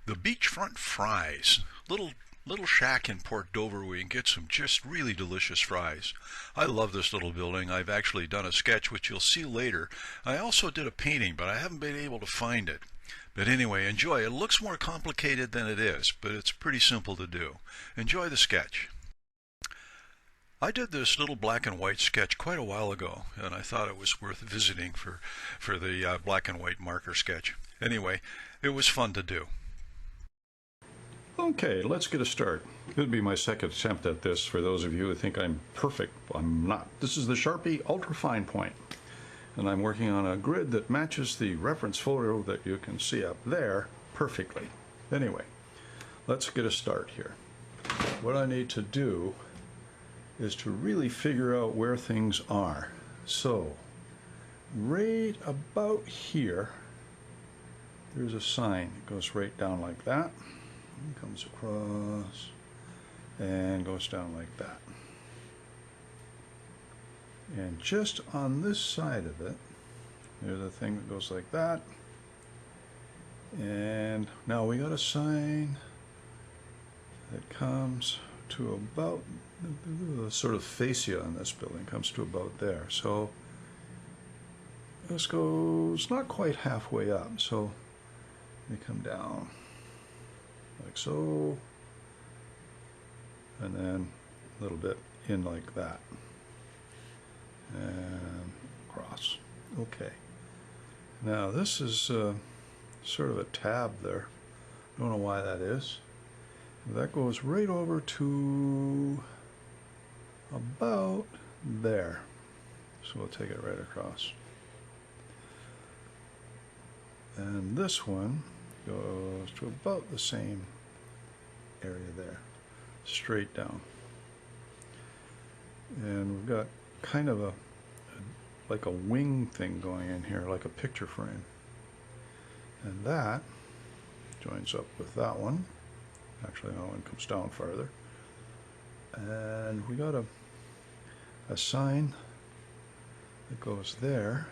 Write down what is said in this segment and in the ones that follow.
The beachfront fries. Little shack in Port Dover where you can get some just really delicious fries. I love this little building. I've actually done a sketch which you'll see later. I also did a painting, but I haven't been able to find it. But anyway, enjoy. It looks more complicated than it is, but it's pretty simple to do. Enjoy the sketch. I did this little black and white sketch quite a while ago, and I thought it was worth visiting for the black and white marker sketch. Anyway, it was fun to do. Okay, let's get a start. This would be my second attempt at this for those of you who think I'm perfect. I'm not. This is the Sharpie Ultra Fine Point, and I'm working on a grid that matches the reference photo that you can see up there perfectly. Anyway, let's get a start here. What I need to do is to really figure out where things are. So, right about here, there's a sign. It goes right down like that. Comes across and goes down like that. And just on this side of it, there's a thing that goes like that. And now we got a sign that comes to about, the sort of fascia on this building comes to about there. So this goes not quite halfway up. So we come down like so, and then a little bit in like that, and across. Okay, now this is sort of a tab there. Don't know why that is. That goes right over to about there, so we'll take it right across. And this one goes to about the same area there, straight down. And we've got kind of like a wing thing going in here, like a picture frame. And that joins up with that one. Actually, that one comes down farther. And we got a sign that goes there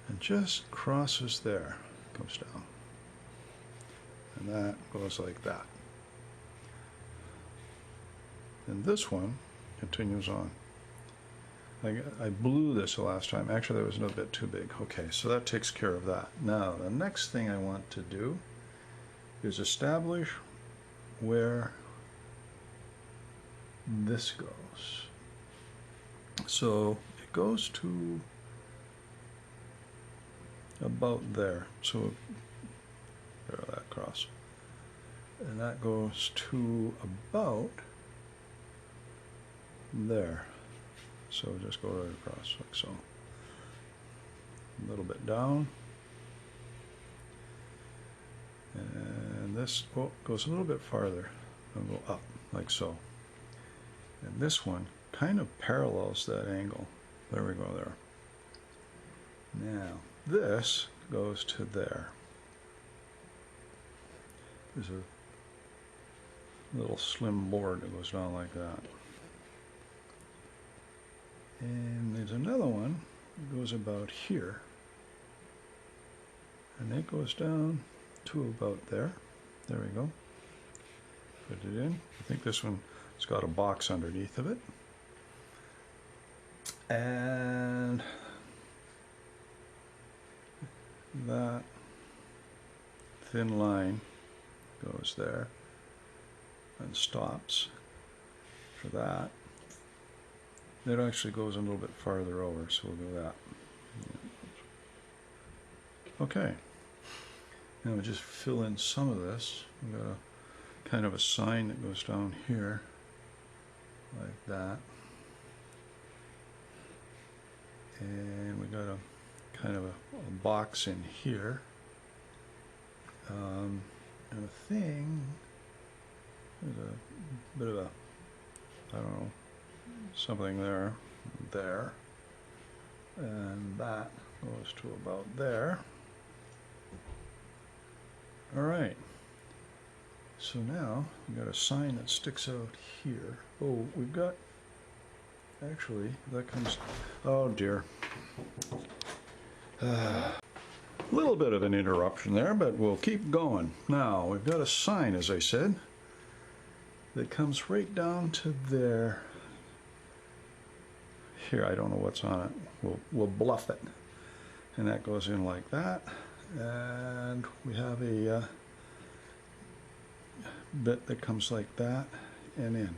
and just crosses there. Comes down, and that goes like that, and this one continues on. I blew this the last time. Actually, that was a bit too big. Okay, so that takes care of that. Now the next thing I want to do is establish where this goes. So it goes to about there, so there, that cross, and that goes to about there, so just go right across like so, a little bit down, and this goes a little bit farther and go up like so, and this one kind of parallels that angle. There we go there. Now this goes to there. There's a little slim board that goes down like that. And there's another one that goes about here. And it goes down to about there. There we go. Put it in. I think this one has got a box underneath of it. And that thin line goes there and stops for that. It actually goes a little bit farther over, so we'll do that. Okay, now we just fill in some of this. We've got a kind of a sign that goes down here like that, and we got a kind of a box in here, and a thing, there's a bit of a, I don't know, something there, and that goes to about there. All right, so now we've got a sign that sticks out here. Oh, we've got, actually, that comes, oh dear. Little bit of an interruption there, but we'll keep going. Now, we've got a sign, as I said, that comes right down to there. Here, I don't know what's on it. We'll bluff it. And that goes in like that. And we have a bit that comes like that and in.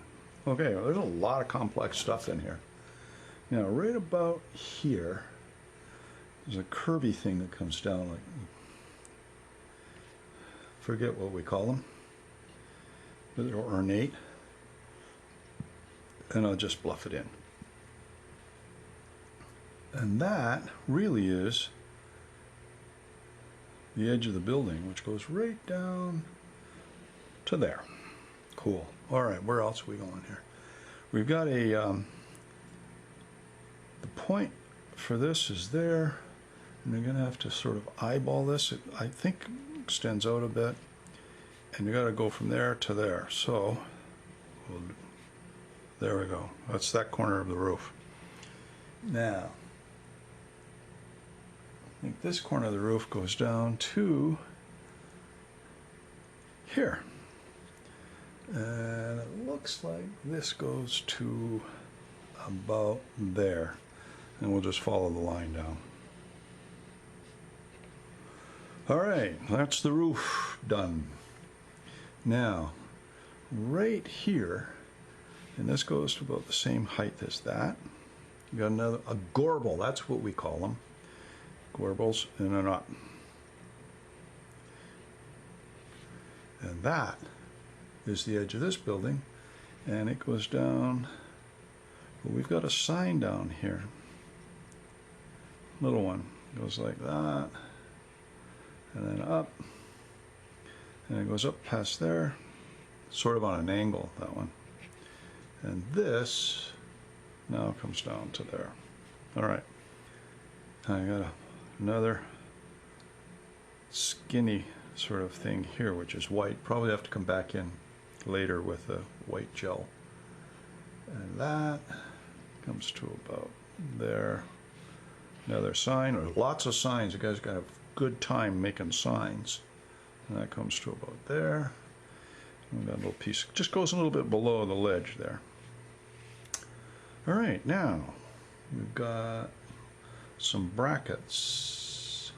Okay, well, there's a lot of complex stuff in here. Now, right about here, there's a curvy thing that comes down like, forget what we call them, but they're ornate, and I'll just bluff it in. And that really is the edge of the building, which goes right down to there. Cool. All right, where else are we going here? We've got a, the point for this is there. And you're going to have to sort of eyeball this. It, I think, extends out a bit. And you got to go from there to there. So, there we go. That's that corner of the roof. Now, I think this corner of the roof goes down to here. And it looks like this goes to about there. And we'll just follow the line down. All right, that's the roof done. Now, right here, and this goes to about the same height as that. You got another, a gorble, that's what we call them. Gorbles in a knot. And that is the edge of this building, and it goes down, well, we've got a sign down here. Little one, goes like that. And then up, and it goes up past there, sort of on an angle, that one. And this now comes down to there. All right, I got another skinny sort of thing here, which is white. Probably have to come back in later with a white gel. And that comes to about there. Another sign, or lots of signs. You guys got to have good time making signs. And that comes to about there. And that little piece just goes a little bit below the ledge there. All right, now we've got some brackets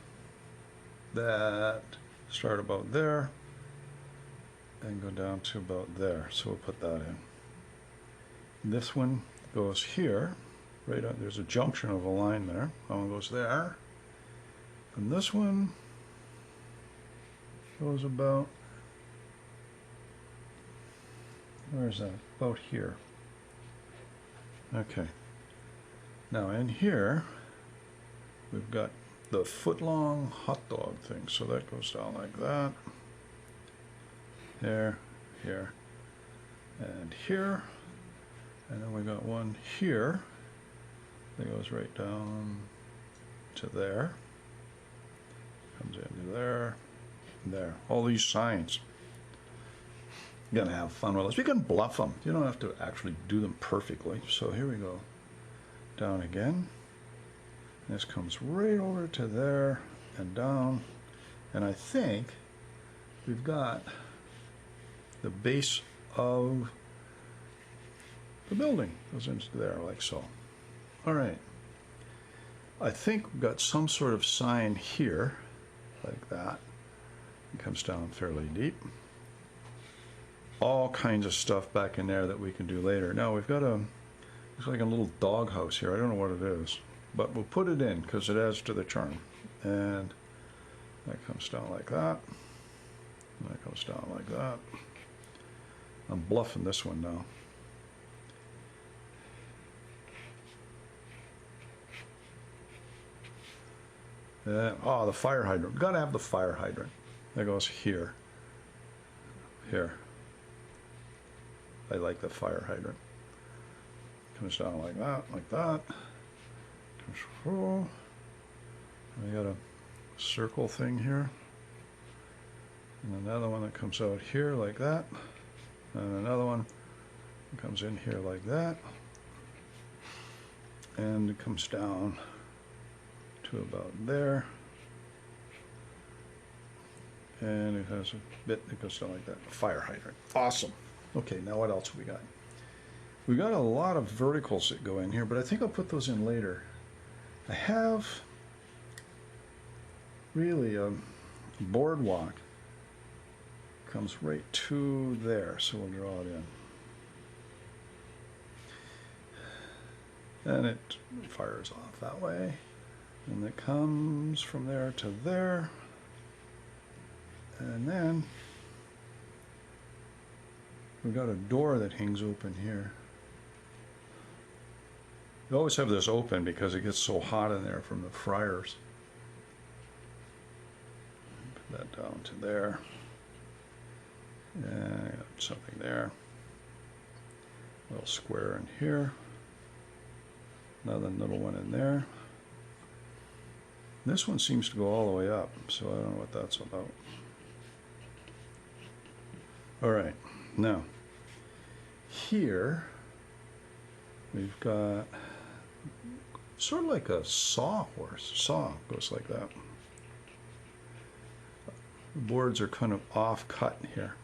that start about there and go down to about there. So we'll put that in. This one goes here. Right on, there's a junction of a line there. That one goes there. And this one goes about, where is that? About here. Okay. Now in here, we've got the foot-long hot dog thing. So that goes down like that. There, here, and here. And then we got one here that goes right down to there. Comes into there, and there. All these signs. You're gonna have fun with this. You can bluff them. You don't have to actually do them perfectly. So here we go. Down again. This comes right over to there and down. And I think we've got the base of the building goes into there like so. All right. I think we've got some sort of sign here like that. It comes down fairly deep. All kinds of stuff back in there that we can do later. Now we've got a, looks like a little dog house here. I don't know what it is, but we'll put it in because it adds to the charm. And that comes down like that. And that comes down like that. I'm bluffing this one now. Oh, the fire hydrant. We've got to have the fire hydrant. That goes here. Here. I like the fire hydrant. Comes down like that, like that. Comes through. We got a circle thing here. And another one that comes out here like that. And another one that comes in here like that. And it comes down to about there. and it has a bit that goes down like that. A fire hydrant. Awesome. Okay, now what else we got? We got a lot of verticals that go in here, but I think I'll put those in later. I have really a boardwalk. Comes right to there, so we'll draw it in. And it fires off that way. And it comes from there to there. And then we've got a door that hangs open here. You always have this open because it gets so hot in there from the fryers. Put that down to there. And something there. A little square in here. Another little one in there. This one seems to go all the way up, so I don't know what that's about. All right, now here we've got sort of like a sawhorse. Saw goes like that. The boards are kind of off cut here,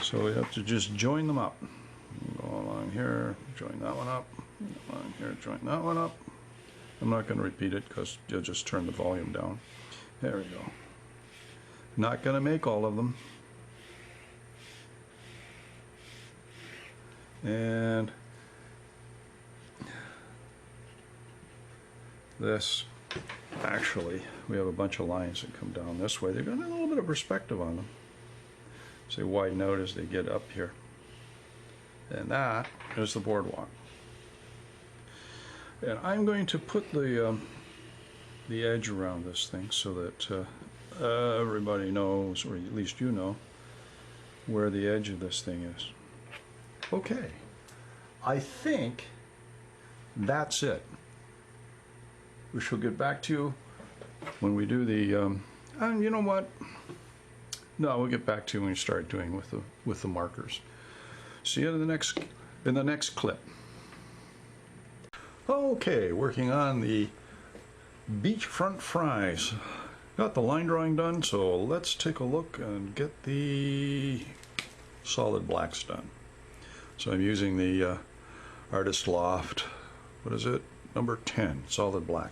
so we have to just join them up. Go along here, join that one up. Along here, join that one up. I'm not going to repeat it because you'll just turn the volume down. There we go. Not going to make all of them. And this, actually, we have a bunch of lines that come down this way. They've got a little bit of perspective on them. So they widen out as they get up here. And that is the boardwalk. And I'm going to put the edge around this thing so that everybody knows, or at least you know, where the edge of this thing is. Okay, I think that's it. We shall get back to you when we do the, and you know what? No, we'll get back to you when we start doing with the markers. See you in the next clip. Okay, working on the beachfront fries. Got the line drawing done, so let's take a look and get the solid blacks done. So I'm using the Artist Loft, what is it? Number 10, solid black.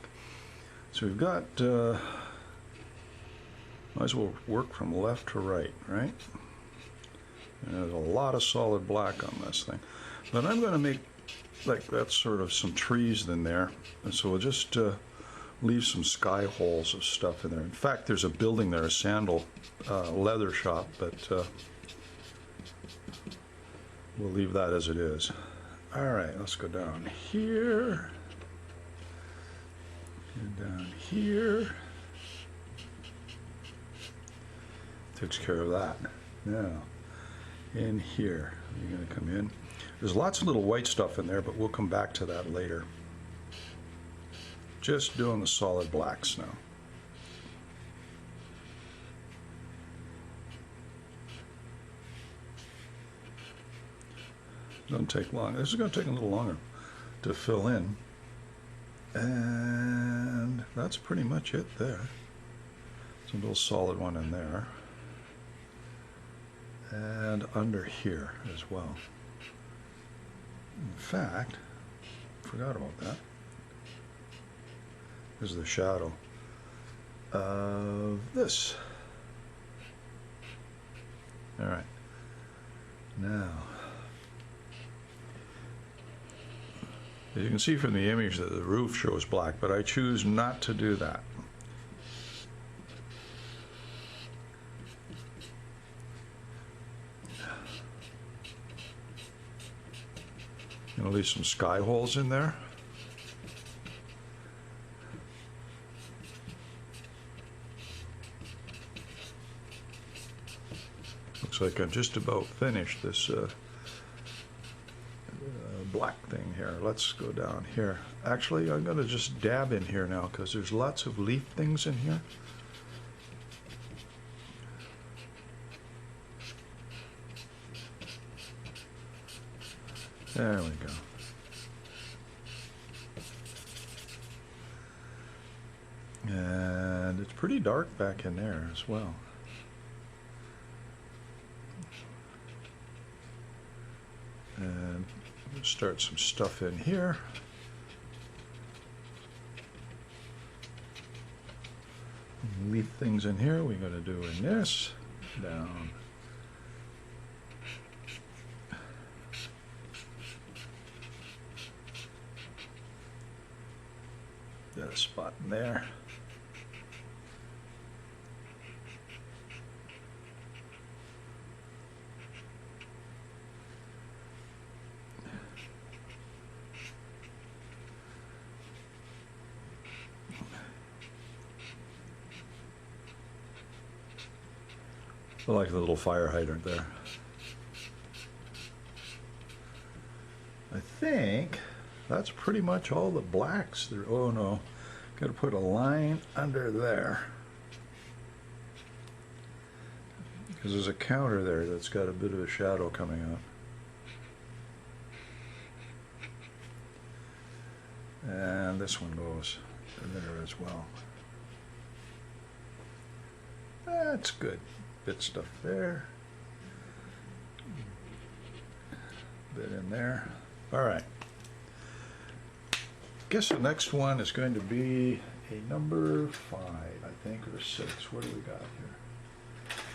So we've got, might as well work from left to right, right? And there's a lot of solid black on this thing. But I'm going to make like that's sort of some trees in there, and so we'll just leave some sky holes of stuff in there. In fact, there's a building there, a sandal leather shop, but we'll leave that as it is. All right, let's go down here and down here. Takes care of that. Now in here, you're going to come in. There's lots of little white stuff in there, but we'll come back to that later. Just doing the solid blacks now. Doesn't take long. This is going to take a little longer to fill in. And that's pretty much it there. There's a little solid one in there. And under here as well. In fact, forgot about that. This is the shadow of this. All right. Now, as you can see from the image that the roof shows black, but I choose not to do that. I'm going to leave some sky holes in there. Looks like I'm just about finished this black thing here. Let's go down here. Actually, I'm going to just dab in here now because there's lots of leaf things in here. There we go. And it's pretty dark back in there as well. start some stuff in here. Leave things in here. We're going to do in this, down. Got a spot in there. I like the little fire hydrant there. I think that's pretty much all the blacks there. Oh no, got to put a line under there because there's a counter there that's got a bit of a shadow coming up. And this one goes there as well. That's good. Bit stuff there. Bit in there. All right. Guess the next one is going to be a number 5, I think, or 6. What do we got here?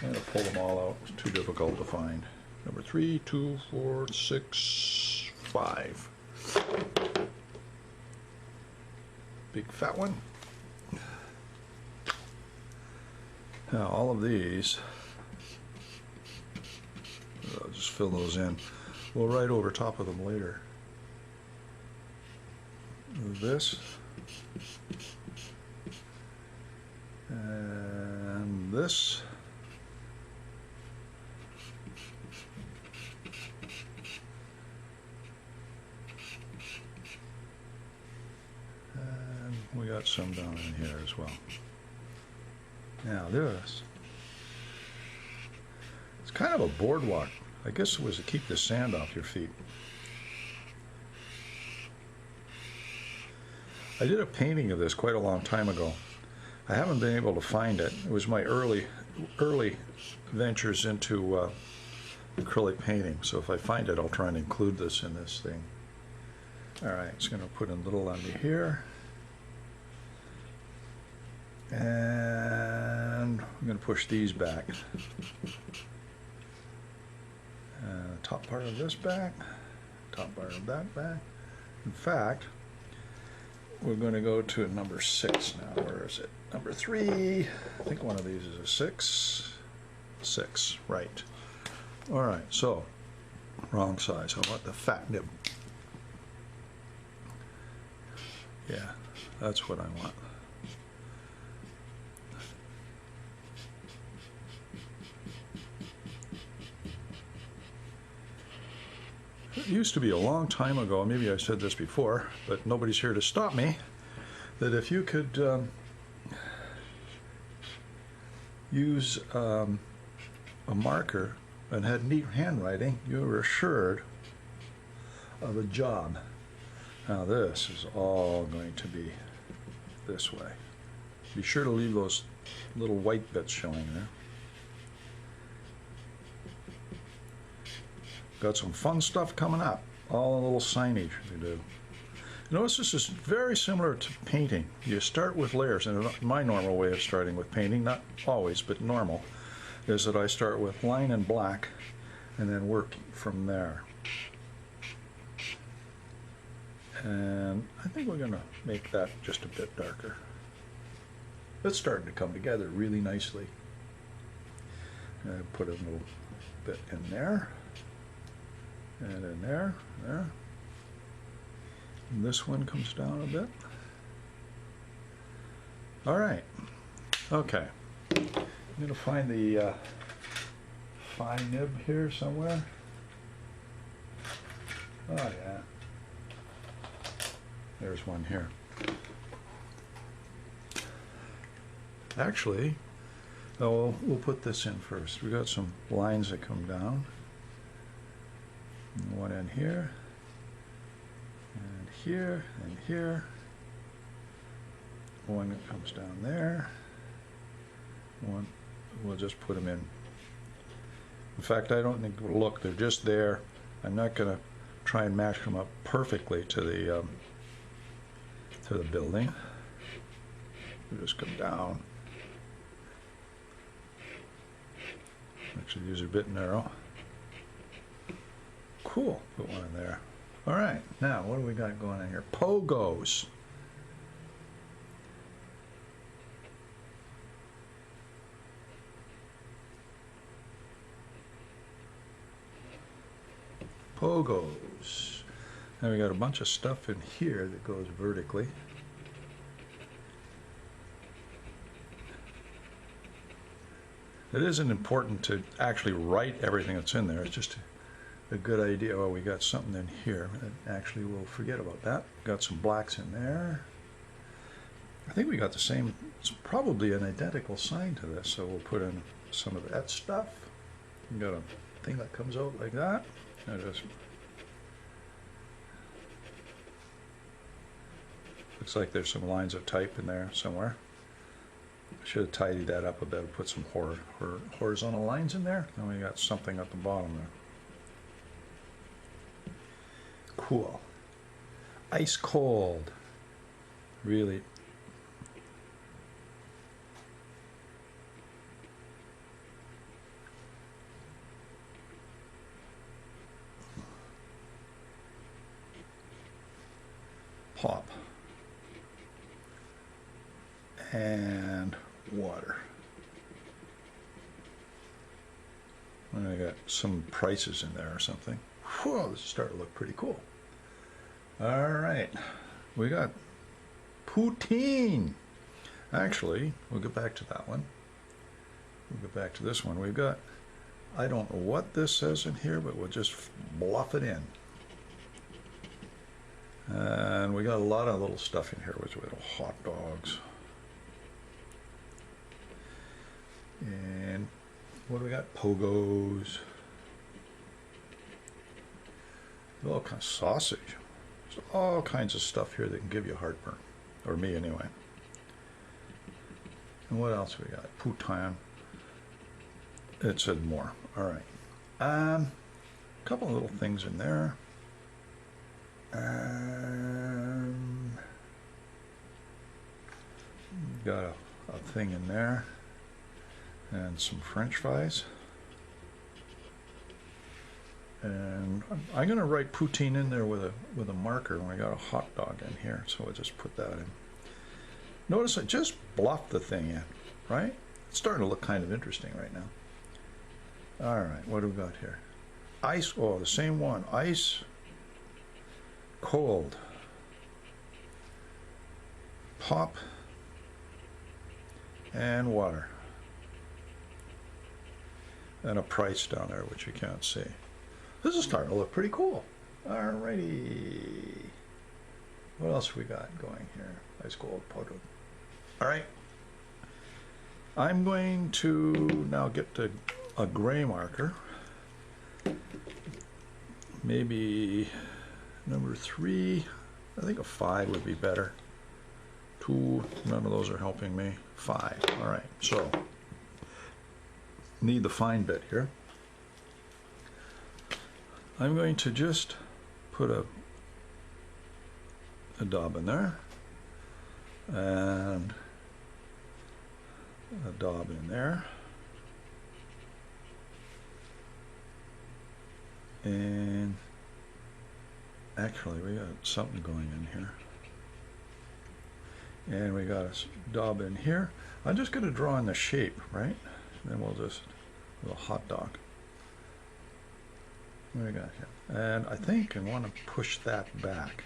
I'm going to pull them all out. It's too difficult to find. Number 3, 2, 4, 6, 5. Big fat one. Now all of these, I'll just fill those in. We'll write over top of them later. This and this. And we got some down in here as well. Now this, it's kind of a boardwalk. I guess it was to keep the sand off your feet. I did a painting of this quite a long time ago. I haven't been able to find it. It was my early ventures into acrylic painting. So if I find it, I'll try and include this in this thing. All right, it's going to put a little under here. And I'm going to push these back. Top part of this back, top part of that back. In fact, we're going to go to number 6 now. Where is it? Number 3. I think one of these is a 6. 6, right. All right, so wrong size. I want the fat nib. Yeah, that's what I want. It used to be a long time ago, maybe I said this before, but nobody's here to stop me, that if you could use a marker and had neat handwriting, you were assured of a job. Now this is all going to be this way. Be sure to leave those little white bits showing there. Got some fun stuff coming up. All a little signage we do. Notice this is very similar to painting. You start with layers, and my normal way of starting with painting, not always, but normal, is that I start with line and black and then work from there. And I think we're going to make that just a bit darker. It's starting to come together really nicely. Put a little bit in there. And in there, there. And this one comes down a bit. All right. Okay. I'm going to find the fine nib here somewhere. Oh, yeah. There's one here. Actually, we'll put this in first. We got some lines that come down. One in here, and here, and here. One that comes down there. One, we'll just put them in. In fact, I don't think, look, they're just there. I'm not going to try and match them up perfectly to the building. We'll just come down. Actually, these are a bit narrow. Cool. Put one in there. All right. Now, what do we got going on here? Pogos. Pogos. Now we got a bunch of stuff in here that goes vertically. It isn't important to actually write everything that's in there. It's just a good idea. Oh, we got something in here. Actually, we'll forget about that. Got some blacks in there. I think we got the same, it's probably an identical sign to this, so we'll put in some of that stuff. We got a thing that comes out like that. I just, looks like there's some lines of type in there somewhere. I should have tidied that up a bit, put some horizontal lines in there. Then we got something at the bottom there. Cool. Ice cold. Really. Pop. And water. And I got some prices in there or something. Whoa, this is starting to look pretty cool. All right, we got poutine. Actually, we'll get back to that one. We'll get back to this one. We've got, I don't know what this says in here, but we'll just bluff it in. And we got a lot of little stuff in here, which are hot dogs. And what do we got? Pogos. All kinds of sausage. There's all kinds of stuff here that can give you heartburn, or me anyway. And what else we got? Poutine. It said more. All right. A couple of little things in there. Got a thing in there. And some French fries. And I'm going to write poutine in there with a marker when I got a hot dog in here, so I'll just put that in. Notice I just bluffed the thing in, right? It's starting to look kind of interesting right now. All right, what do we got here? Ice, oh, the same one. Ice, cold, pop, and water. And a price down there, which you can't see. This is starting to look pretty cool. Alrighty. What else we got going here? Ice cold powder. Alright. I'm going to now get to a gray marker. Maybe number 3. I think a 5 would be better. 2, none of those are helping me. 5. Alright, so need the fine bit here. I'm going to just put a daub in there and a daub in there, and actually we got something going in here, and we got a daub in here. I'm just going to draw in the shape, right? Then we'll just a little hot dog. What do we got here? And I think I want to push that back.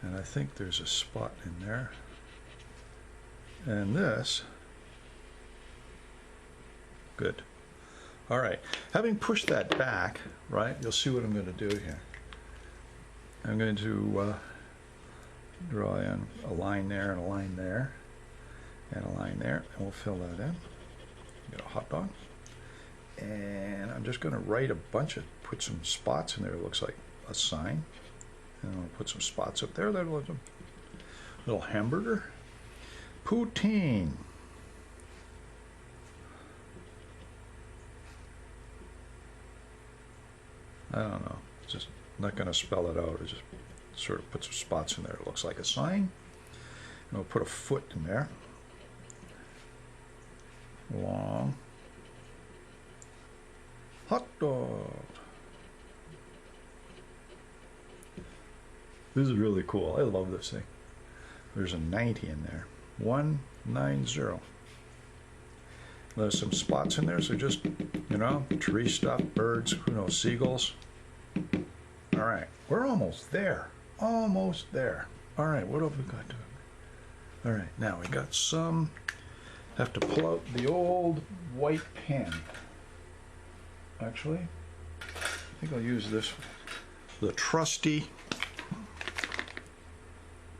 And I think there's a spot in there. And this, good. All right, having pushed that back, right, you'll see what I'm going to do here. I'm going to draw in a line there and a line there. And a line there, and we'll fill that in. Get a hot dog. And I'm just going to write a bunch of, put some spots in there. It looks like a sign. And I'll put some spots up there. That'll look a little hamburger. Poutine. I don't know. It's just not going to spell it out. It just sort of puts some spots in there. It looks like a sign. And we'll put a foot in there. Long. Hot dog. This is really cool. I love this thing. There's a 90 in there. 190. There's some spots in there, so just, you know, tree stuff, birds, who knows, seagulls. All right, we're almost there. Almost there. All right, what have we got to? All right, now we got some. Have to pull out the old white pen. Actually, I think I'll use this, the trusty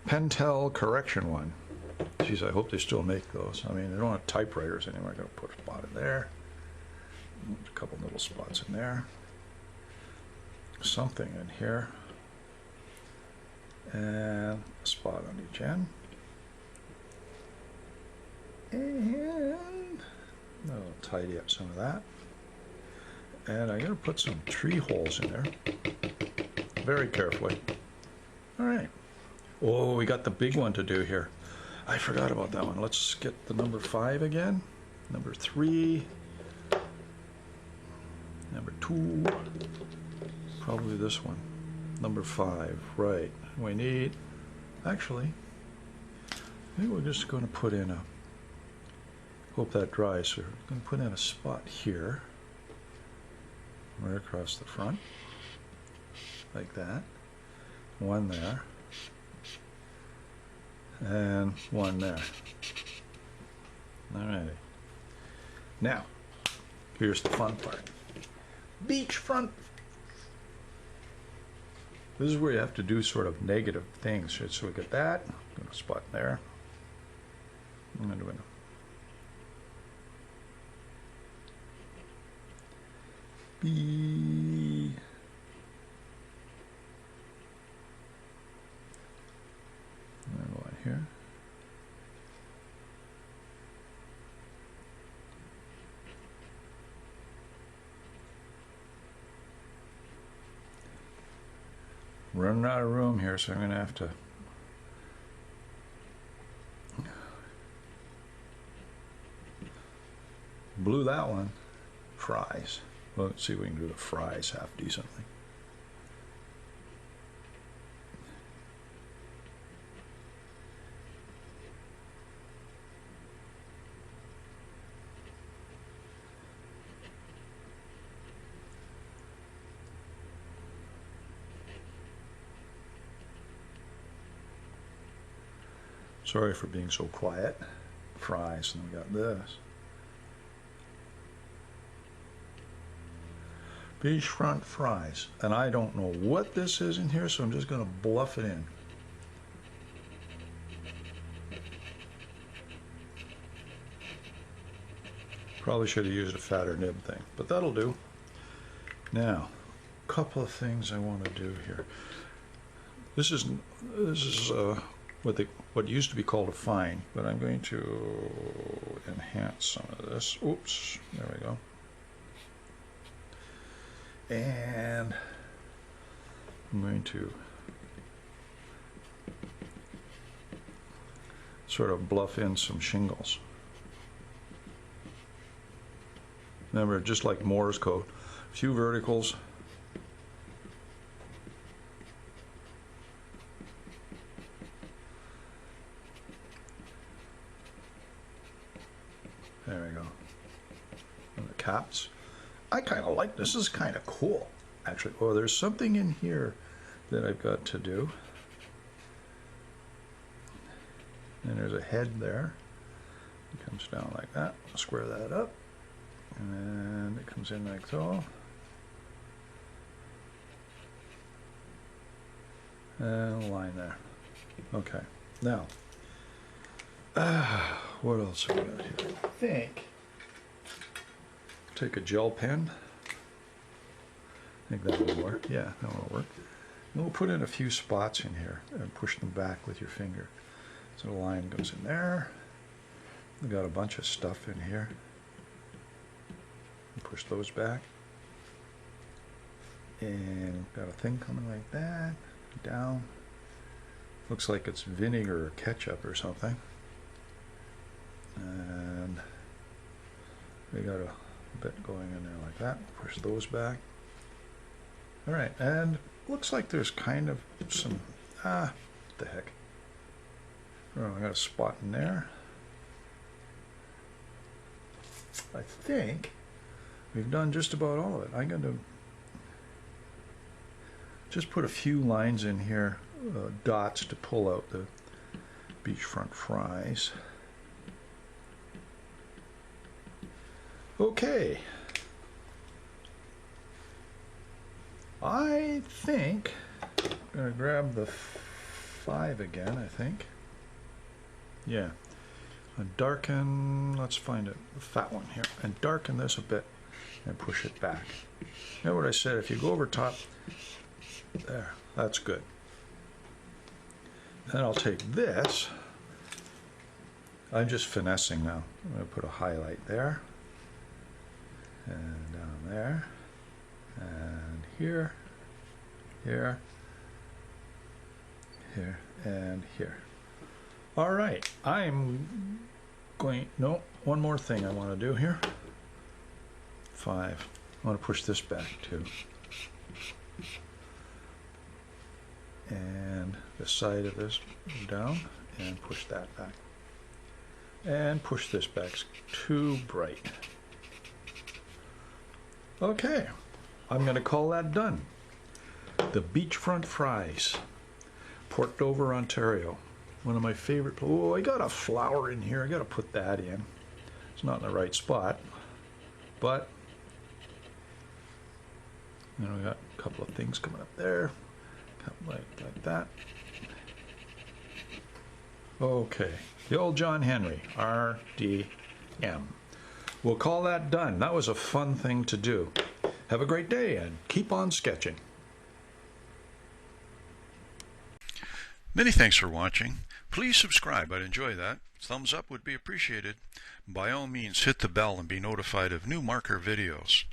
Pentel correction one. Geez, I hope they still make those. I mean, they don't have typewriters anymore. I'm going to put a spot in there. A couple little spots in there. Something in here. And a spot on each end. And I'll tidy up some of that. And I'm going to put some tree holes in there. Very carefully. All right. Oh, we got the big one to do here. I forgot about that one. Let's get the number 5 again. Number 3. Number 2. Probably this one. Number 5. Right. We need, actually, I think we're just going to put in a, hope that dries. So we're going to put in a spot here. Right across the front. Like that. One there. And one there. Alrighty. Now, here's the fun part. Beachfront. This is where you have to do sort of negative things. So we get that. I'm going to spot there. I'm going to do it. B. One here. Running out of room here, so I'm going to have to blew that one. Fries. Well, let's see if we can do the fries half decently. Sorry for being so quiet. Fries, and we got this. Beachfront fries. And I don't know what this is in here, so I'm just going to bluff it in. Probably should have used a fatter nib thing, but that'll do. Now, a couple of things I want to do here. This is what used to be called a fine, but I'm going to enhance some of this. Oops, there we go. And I'm going to sort of bluff in some shingles. Remember, just like Morse code, a few verticals. There we go. And the caps. I kind of like this. This is kind of cool, actually. Oh, there's something in here that I've got to do. And there's a head there. It comes down like that. Square that up. And it comes in like so. And a line there. Okay. Now, what else have we got here? I think take a gel pen. I think that will work. Yeah, that will work. And we'll put in a few spots in here and push them back with your finger. So the line goes in there. We've got a bunch of stuff in here. Push those back. And got a thing coming like that, down. Looks like it's vinegar or ketchup or something. And we got a bit going in there like that. Push those back. All right, and looks like there's kind of some, what the heck. Oh, I got a spot in there. I think we've done just about all of it. I'm going to just put a few lines in here, dots to pull out the beachfront fries. Okay. I think I'm going to grab the 5 again, I think. Yeah. And darken, let's find it, the fat one here, and darken this a bit and push it back. You know what I said, if you go over top, there, that's good. Then I'll take this, I'm just finessing now. I'm going to put a highlight there, and down there, and here, here, here, and here. All right, I'm going, no, one more thing I want to do here. 5, I want to push this back too. And the side of this down, and push that back. And push this back, it's too bright. Okay, I'm going to call that done. The beachfront fries, Port Dover, Ontario. One of my favorite. Oh, I got a flower in here. I got to put that in. It's not in the right spot, but you know, we got a couple of things coming up there, like that. Okay, the old John Henry, RDM. We'll call that done. That was a fun thing to do. Have a great day and keep on sketching. Many thanks for watching. Please subscribe, I'd enjoy that. Thumbs up would be appreciated. By all means, hit the bell and be notified of new marker videos.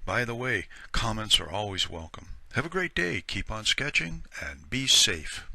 By the way, comments are always welcome. Have a great day, keep on sketching, and be safe.